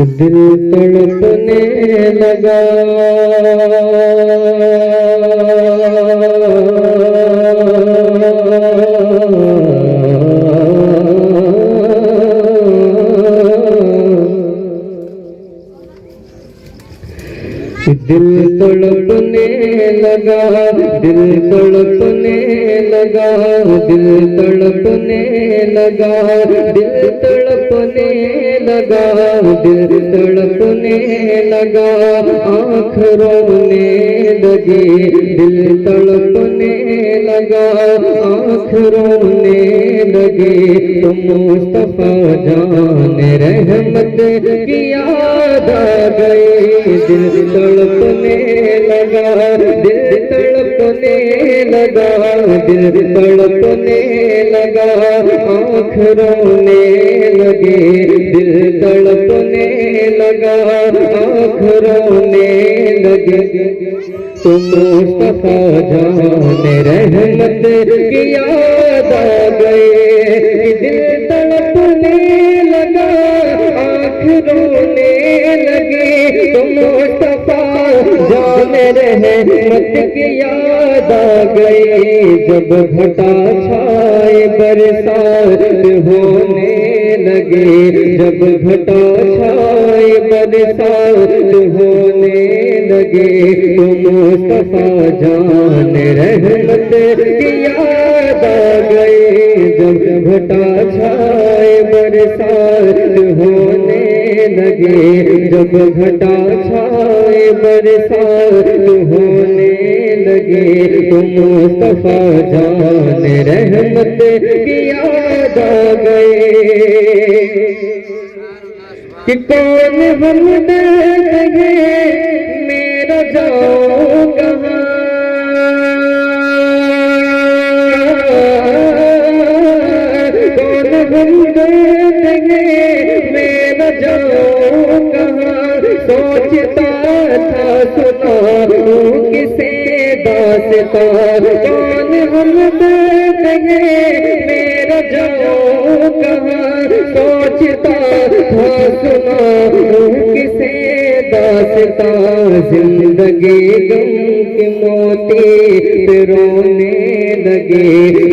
दिल तड़पने लगा दिल तड़पने लगा, दिल तड़पने लगा, दिल तड़पने लगा, दिल तड़पने लगा, दिल तड़पने लगा, आँख रोने लगी, दिल तड़पने लगा, आँख रोने लगी। तो मुस्तफा जान रहमत की याद आ गई, दिल तड़पने लगा, दिल तड़पने लगा, दिल तड़पने लगा, आँख रोने लगी, दिल तड़पने लगा, आँख रोने लगी। तो मुस्तफा जान रहमत की याद आ गई, दिल तड़पने लगा, आँख रोने लगी। तो मुस्तफा जान रहमत की याद आ गई, जब घटा छाए बरसात होने लगे, जब घटा छाए बरसात होने लगे। तो मुस्तफा जान रहमत की याद आ गई, जब घटा छाए बरसात होने लगे, जब घटा छाए बरसात होने लगे। तो मुस्तफा जान रहमत की याद आ गए कि कौन हम देंगे मेरा जाऊं कहाँ, कौन हम देंगे मेरा जाऊं कहाँ। सोचता था सुनाऊं किसे दास्तां, कौन हम देंगे मेरा जाऊं कहाँ। सोचता था सुनाऊं किसे दास्तां, जिंदगी गम के मोती पे रोने लगे,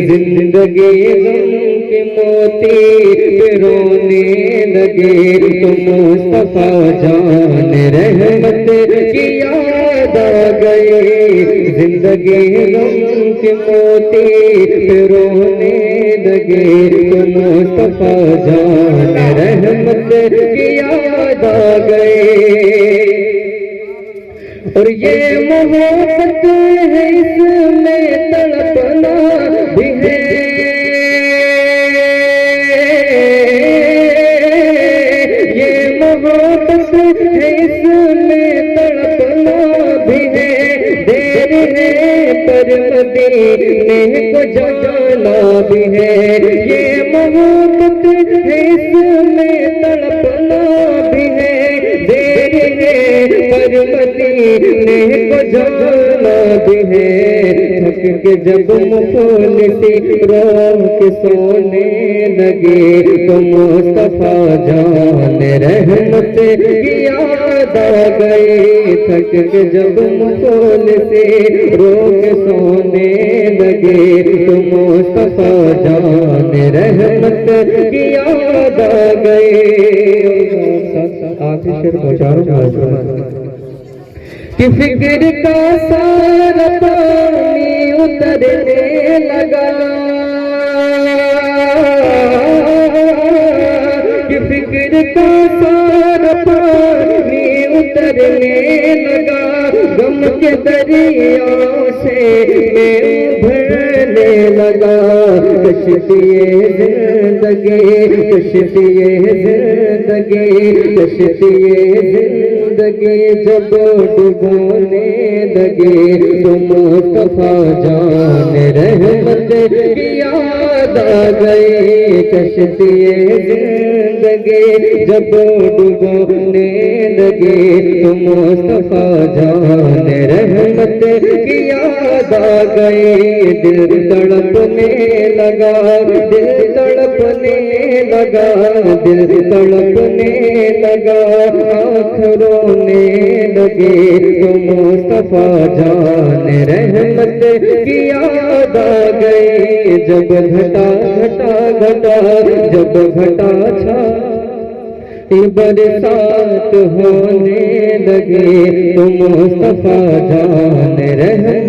जिंदगी गम के मोती पे रोने लगे। तो मुस्तफा जान रहमत की याद आ गई, जिंदगी गम के मोती पे रोने लगे। तो मुस्तफा जान रहमत की याद आ गई। और ये मोहब्बत है इसमें तड़पना भी है, ये मोहब्बत है इसमें तड़पना भी है। देर है पर मदीने को जाना भी है, ये मोहब्बत है इसमें तड़पना भी है। देर है पर मदीने को जाना भी है। थक के जब मुफलिसी रोम के सोने लगे, तो मुस्तफा जान रहमत की याद आ गई। थक के जब मुफलिसी रोम के सोने लगे, तो मुस्तफा जान रहमत की याद आ गई। आखिर शेर पहुंचा रहा हूं कि फिक्र का सारा पानी उतरने लगा, कि फिक्र का सारा पानी उतरने लगा। गम के दरियाओं से मैं उभरने लगा। कश्तिए जिंदगी, कश्तिए जिंदगी, कश्तिए जिंदगी जब डुबोने लगे। तो मुस्तफा जान रहमत की याद याद आ गई कश्तिए जिंदगी जब डूबने लगी तो मुस्तफा जान रहमत की याद आ गई दिल तड़पने लगा दिल तड़पने लगा दिल तड़पने लगा आँख रोने लगे तो मुस्तफा जान रहमत की याद आ गई जब घटा घटा घटा जब घटा छा बरसात होने लगे तो मुस्तफा जान रहमत